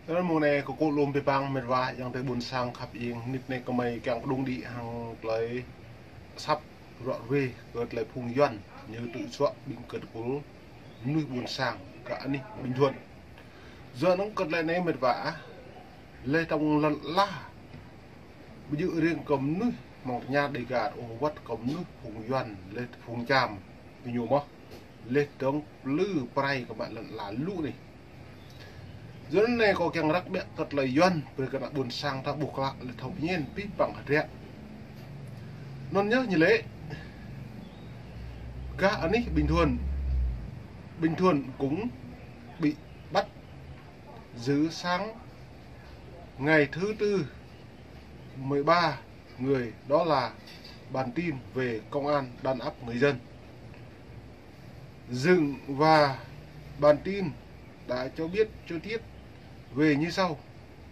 Đó mùa này có cô lùm bề bang mệt vả yang tới buồn sang khắp yên nít này có mày càng đung đi hàng lấy sắp rõ về gợt lấy phùng doan như tự soạn bình cật của nuôi buồn sang cả ni bình thuận giờ nó cật lại này mệt vả lê trong lần la bây giờ riêng cầm nuôi một nhà đầy gạt ô vắt cầm nuôi phùng doan lê phùng chàm vì nhiều mà lê trong lư prai các bạn lần là lũ này dưới này có càng rắc bẹ cật lời doan về cái buồn sang ta buộc lại là thầu nhiên pít bằng hạt rẹ non nhớ như lễ gã anh ấy bình thường cũng bị bắt giữ sáng ngày thứ tư 13 người đó là bản tin về công an đàn áp người dân dừng và bản tin đã cho biết cho tiết về như sau.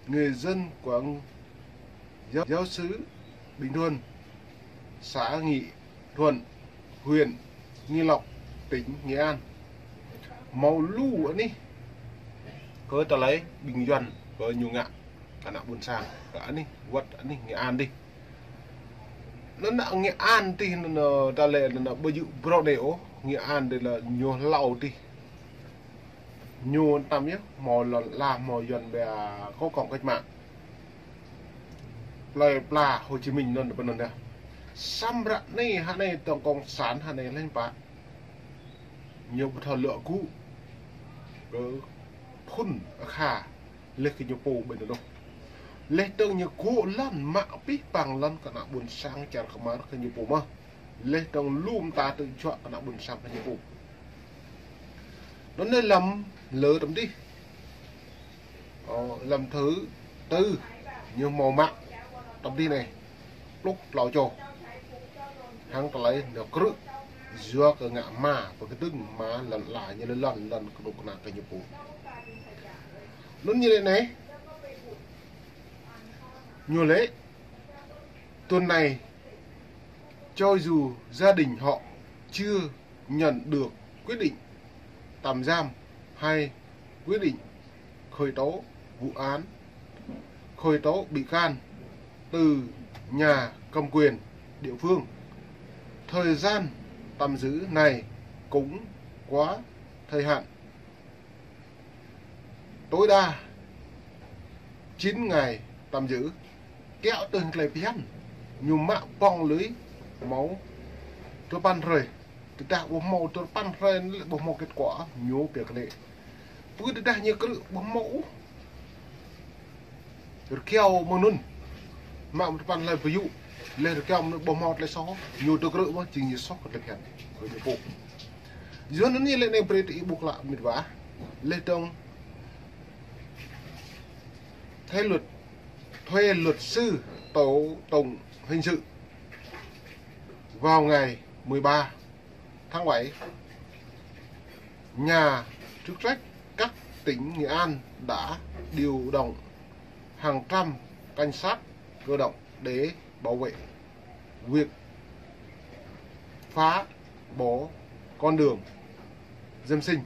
Người dân của giáo xứ Bình Thuận, xã Nghị Thuận, huyện Nghi Lộc, tỉnh Nghệ An màu lu anh đi có ta lấy Bình Doan có nhiều ngạ cả nạ buồn sang cả anh đi quật anh đi Nghệ An đi nó nạ Nghệ An thì nó ta lệ là bây giờ pro đều Nghệ An đây là nhiều lậu đi nhiều tầm nhé mò là mò dần bè có còn cách mạng lời là Hồ Chí Minh nên bên đây xăm rạ này hà này tổng cộng sản hà này lên bạn nhiều thợ lựa cũ phun khả lên cái nhiều bù bên đó lên từng nhiều cũ lần mạng biết bằng lần cả nạ buồn sang chả không mà cái nhiều bù mà lên từng lùm ta tự chọn cả nạ buồn sang cái nhiều bù nó nên làm lỡ tầm đi làm thứ tư như màu mạng tầm đi này lúc lò trồ hàng ta lấy nó cứ dưa cái ngã mà và cái tưng mà lần lại như lần cái đục nạc cái nhập vụ nó như thế này nhiều lễ tuần này cho dù gia đình họ chưa nhận được quyết định tạm giam hay quyết định khởi tố vụ án khởi tố bị can từ nhà cầm quyền địa phương, thời gian tạm giữ này cũng quá thời hạn tối đa 9 ngày tạm giữ kéo từng lời pian nhung mạ bong lưới máu tôi ban rồi tôi đã bố màu tôi ban rồi bố màu kết quả nhố việc lệ tôi đã như cái bố mẫu rồi kéo mà nun mạ một ban lời ví dụ lên kéo bố màu lại xó nhiều tôi gỡ mà chỉ như sót được hẹn rồi được bộ dưới nó như lên này bê tị buộc lại mệt vả lên trong thuê luật sư tố tụng hình sự vào ngày 13 tháng 7 nhà chức trách các tỉnh Nghệ An đã điều động hàng trăm cảnh sát cơ động để bảo vệ việc phá bỏ con đường dân sinh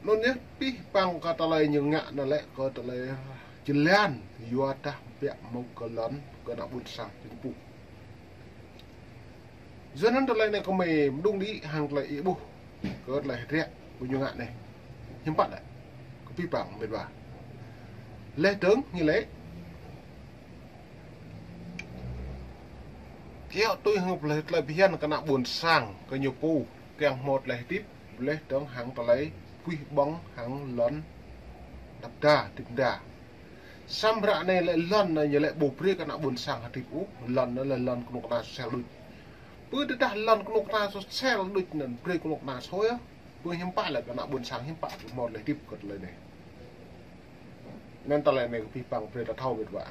nó nhất pi bằng cả tờ những ngạn là lẽ có tờ lệ chân lên vừa ta vẹn một cái lớn cái đạo buồn sang chính phủ dân hắn tờ lệ này có mềm đung đi hàng lệ bu có lại rẻ của nhiều ngạn này nhưng bạn này có pi bằng mệt bà lễ tướng như lễ kéo tôi hợp lại biên cái nào buồn sang cái nhiều pu kèm một lễ tiếp lễ tướng hàng tờ lấy quy bóng hàng lớn đập đà tìm đà xăm rạ này lại lần này như lại bổ pri cái nào buồn sang hạt thịt ú lần đó là lần của nó xèo đứt bữa đó đã lần của nó xèo đứt nên pri của nó xôi á bữa hiếm bại là cái nào buồn sang hiếm bại một lại tiếp cật lời này nên tờ lại này quy bằng pri đã thâu biệt vả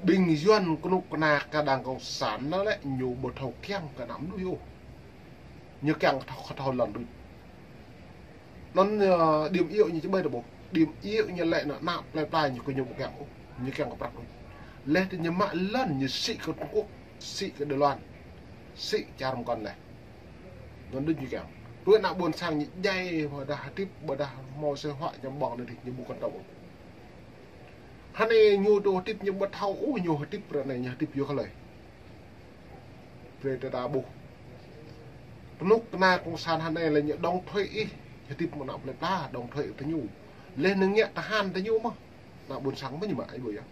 bình dân của nó cả đảng cộng sản nó lại nhiều bột thầu keng cả nắm đuôi như keng thầu lần đứt nó điểm yếu như chứ bây giờ bộ điểm yếu như lệ nó nạp lại như cái nhiều kẹo như kẹo bạc lên thì như mạ lần như sĩ của Trung Quốc sĩ của Đài Loan sĩ cha một con này nó đứt như kẹo Rồi nạ buồn sang nhị dây và đã tiếp bà đã mò xe họa nhằm bọn này thì như bù con tổng. Hắn này nhiều đồ tiếp như bật thao ố nhiều tiếp rồi này nhà tiếp vô khá lời. Về ta bù. Lúc na công sản hắn này là những đồng thuế ý. Nhà tiếp một nạm lại ta đồng thuế ta nhu. Lên nâng nhẹ ta hàn ta nhu mà. Nạ buồn sáng mới như mà ấy bởi á.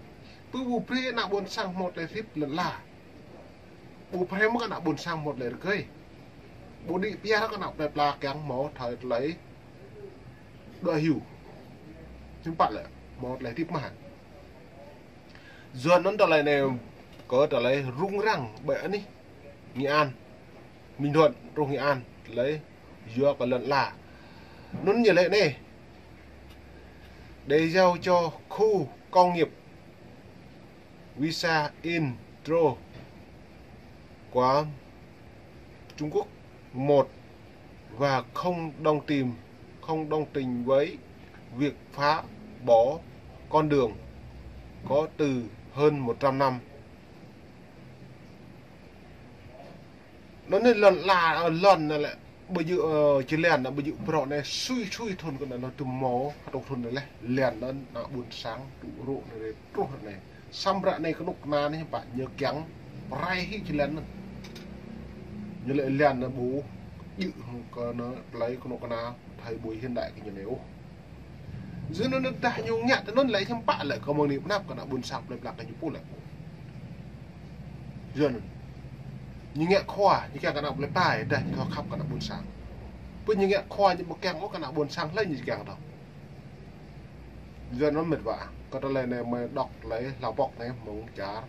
Bù bù phê nạ buồn sang một lời tiếp lần là. Bù phê mất nạ buồn sang một lời cây. Bố đi bia nó có nọc đẹp là kén mó thời lấy đợi hiểu nhưng bạn lại một lấy tiếp mà dần nó trở lại này có trở lại rung răng bể đi Nghệ An Bình Thuận trong Nghệ An lấy dưa và lợn là nó như lệ này để giao cho khu công nghiệp visa intro của Trung Quốc một và không đồng tình với việc phá bỏ con đường có từ hơn 100 năm. Nó nên lần này lại bây giờ chỉ lèn là bây giờ pro này suy thôn cái nó từ máu trong thôn này lèn nó buồn sáng tụ rộ này trốt này xăm rạ này cái nút na này bạn nhớ kéo rai hít chỉ lèn như lại lèn nó bố dự nó lấy con nó nào thầy bùi hiện đại cái như nếu dưới nó đã nhiều nhạt nó lấy thêm bạ lại có một niệm nắp còn đã buồn sạp lại là cái như lại dần như nghe khoa như cái nào lấy bài đây nó khắp cả buồn sáng với như nghe khoa như một keng có cả nào buồn sáng lấy như keng đâu dần nó mệt vả có cái này mà đọc lấy lào bọc này mong chả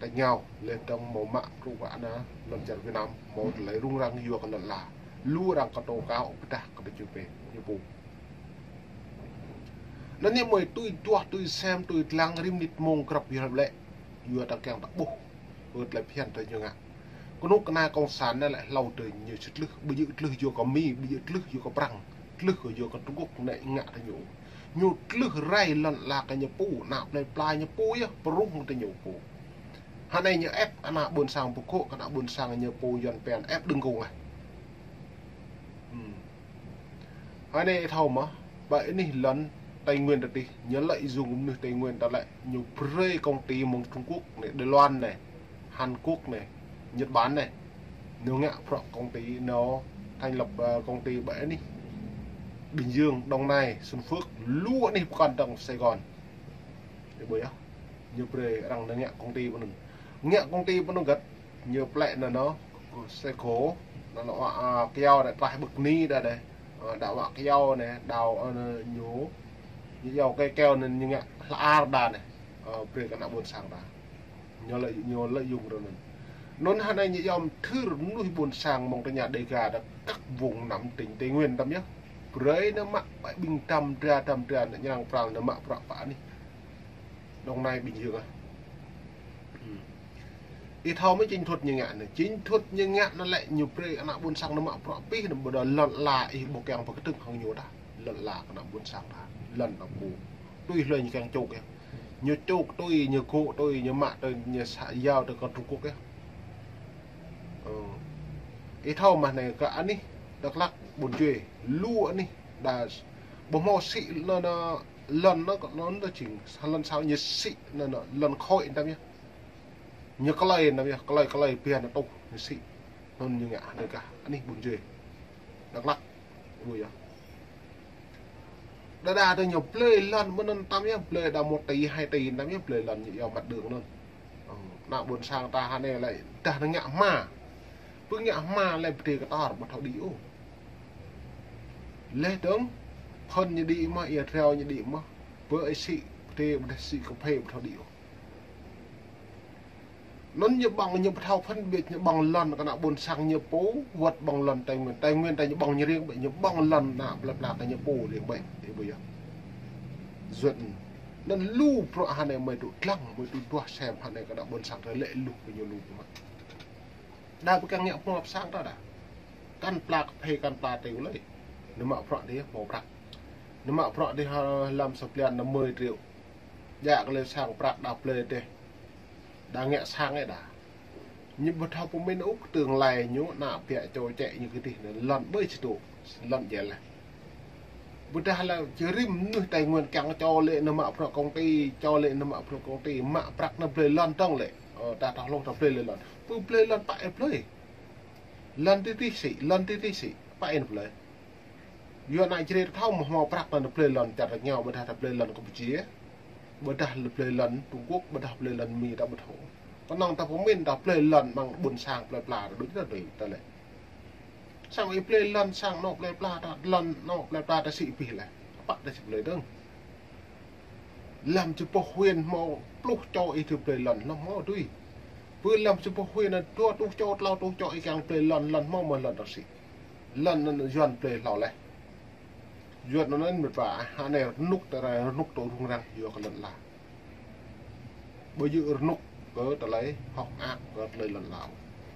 đánh nhau lên trong màu mạ rung vã nó lần trận Việt Nam một lấy rung răng vừa còn lần là lua rằng con tàu cao cái ta còn được chụp về như bù nó như mày tôi xem tôi lang rim nít mông cọp như lệ vừa ta kèm đặc bù vượt lại phiền tới như ngạ con nút cái na con sán này lại lâu từ nhiều chút lực bây giờ lực vừa có mi bây giờ lực vừa có brăng lực vừa có Trung Quốc này ngạ thay nhủ lực ray lần là cái nhà bù nào này plai nhà bù á rung tới nhủ bù hắn này nhớ ép anh nào buồn sang bục hộ, anh nào buồn sang nhớ bù dần bèn ép đừng cùng này. Hắn này thầu mà vậy này lần Tây Nguyên được đi nhớ lại dùng Tây Nguyên ta lại nhiều pre công ty mong Trung Quốc này, Đài Loan này, Hàn Quốc này, Nhật Bản này, nếu ngạ công ty nó thành lập công ty bể đi Bình Dương, Đồng Nai, Xuân Phước, lúa đi còn trong Sài Gòn, để bởi nhiều pre rằng nó ngạ công ty của mình. Nghe công ty vẫn gật nhiều plệ là nó xe khố nó keo này vài bực ni ra đây đào keo này đào nhố như dầu cây keo nên như nghe là a đà này về cái nào buồn sang ra nhiều lợi dụng rồi mình nó hai này như dòng thứ nuôi buồn sang mong tới nhà đầy gà đã các vùng nằm tỉnh Tây Nguyên tâm nhá rồi nó mạ bãi bình trăm ra là nhang phẳng nó mạ phẳng phá đi Đồng Nai Bình Dương à ít thao mới chính thuật như ngạn này chính thuật như ngạn nó lại nhiều pre anh buôn sang nó mạo phọ pi nó bờ đờ lợn là ý bộ kèng vào cái từng hàng nhiều đã lợn là cái nào buôn sang đã lần nó bù tôi lời như kèng chục kìa nhiều chục tôi nhiều cụ tôi nhiều mạ tôi nhiều xã giao từ con Trung Quốc ấy ít thao mà này cả anh đi đặc lắc buồn chơi lúa đi đã bộ mò xị nó lần nó chỉ lần sau như xị nó lần khói ta biết như cái này nè cái này tiền nó tông như xị hơn như ngã đây cả anh đi buồn chơi đặc lắc vui à đa tôi nhiều play lần mới nên tam nhá play đã 1 tỷ 2 tỷ tam nhá play lần như mặt đường luôn nào buồn sang ta hai này lại ta nó ngã mà cứ ngã mà lại thì cái ta một thảo điếu lê tướng hơn như đi mà ia theo như đi mà với ấy xị thì xị cà phê một thảo điếu nó như bằng như thao phân biệt như bằng lần cái nào buồn sang như bố vật bằng lần Tây Nguyên Tây như bằng như riêng bệnh như bằng lần nào là cái như bố riêng bệnh thì bây giờ duyệt nó lưu pro hà này mày tụi lăng mày tụi tua xem hà này cái nào buồn sang tới lệ lục bao nhiêu lục mà đa bức càng nhẹ không hợp sang đó đã căn plak hay căn pla tiêu lấy nếu mà pro thì một bạc nếu mà pro thì làm sập liền là 10 triệu dạ cái lên sang bạc đạp lên đây đang nghe sang ấy đã nhưng mà thao cũng bên úc tường lại nhú nạ bẹ cho chạy như cái gì lần bơi chỉ tụ lần vậy là bữa ta là chỉ rim nuôi tài nguyên càng cho lệ nó mạo pro công ty cho lệ nó mạo pro công ty mạ bạc nó play lần trong lệ ta thao long thao play lần play lần tại play lần tí sĩ phải play vừa này chỉ thao một màu bạc nó play lần chặt được nhau bữa ta play lần Campuchia bữa ta play lần Trung Quốc bữa ta play lần Mỹ đã bật hộ còn nòng ta cũng mình đã play lần bằng buồn sang play plà đúng là đấy ta lệ sang ấy play lần sang nó play plà ta lần nó play plà ta sĩ vì lại bắt ta chỉ play đơn làm cho bộ huyền màu lúc cho ý thứ play lần nó mò đuôi vừa làm cho bộ huyền là tua tu cho lao tu cho ý càng play lần mò một lần đó sĩ lần nó dần play lão lại duyệt nó nên một vả hà này nút ta ra nút tổ hung răng vừa cái lần là bây giờ nút cỡ ta lấy học ác cỡ lời lần lão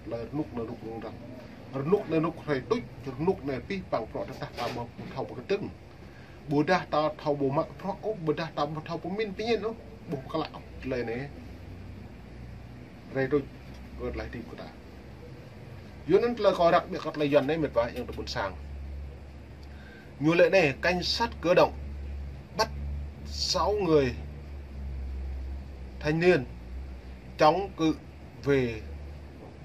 lời nút hung răng nút này nút phải tút nút này pi bằng pro ta ta một thầu một cái tưng bùa đa ta thầu bùa mặc pro bùa đa ta một thầu bùa min tí nhiên đó bùa cái lão lời này rồi tôi gợt lại tim của ta dưới nên là coi đặc biệt các lời dần đấy mệt vả nhưng tôi buồn sàng như lệ này cảnh sát cơ động bắt 6 người thanh niên chống cự về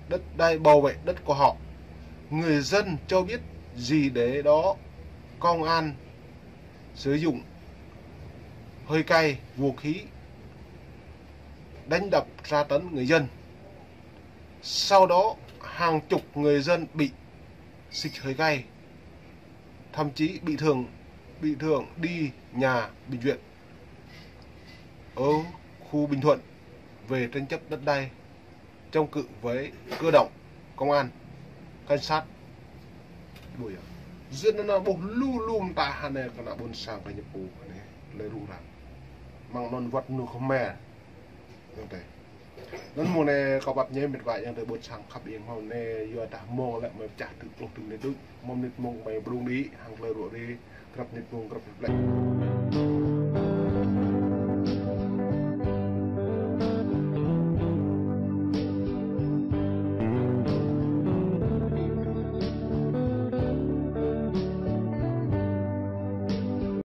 đất đai bảo vệ đất của họ. Người dân cho biết gì để đó công an sử dụng hơi cay vũ khí đánh đập tra tấn người dân. Sau đó hàng chục người dân bị xịt hơi cay, thậm chí bị thương đi nhà bệnh viện ở khu Bình Thuận về tranh chấp đất đai chống cự với cơ động, công an, cảnh sát. Buổi dân nó bốc luôn ta hà này còn là buồn sang cái nhập cụ này lấy ru ra mang non vật nu không mè như thế nên mùa này có bắp nhé mệt vậy nhưng tới buồn sang khắp yên hôm nay vừa đã mong lại mà trả tự tục từng đến đúng mong nít mong mày bung đi hàng lời rủa đi gặp nít mong gặp lại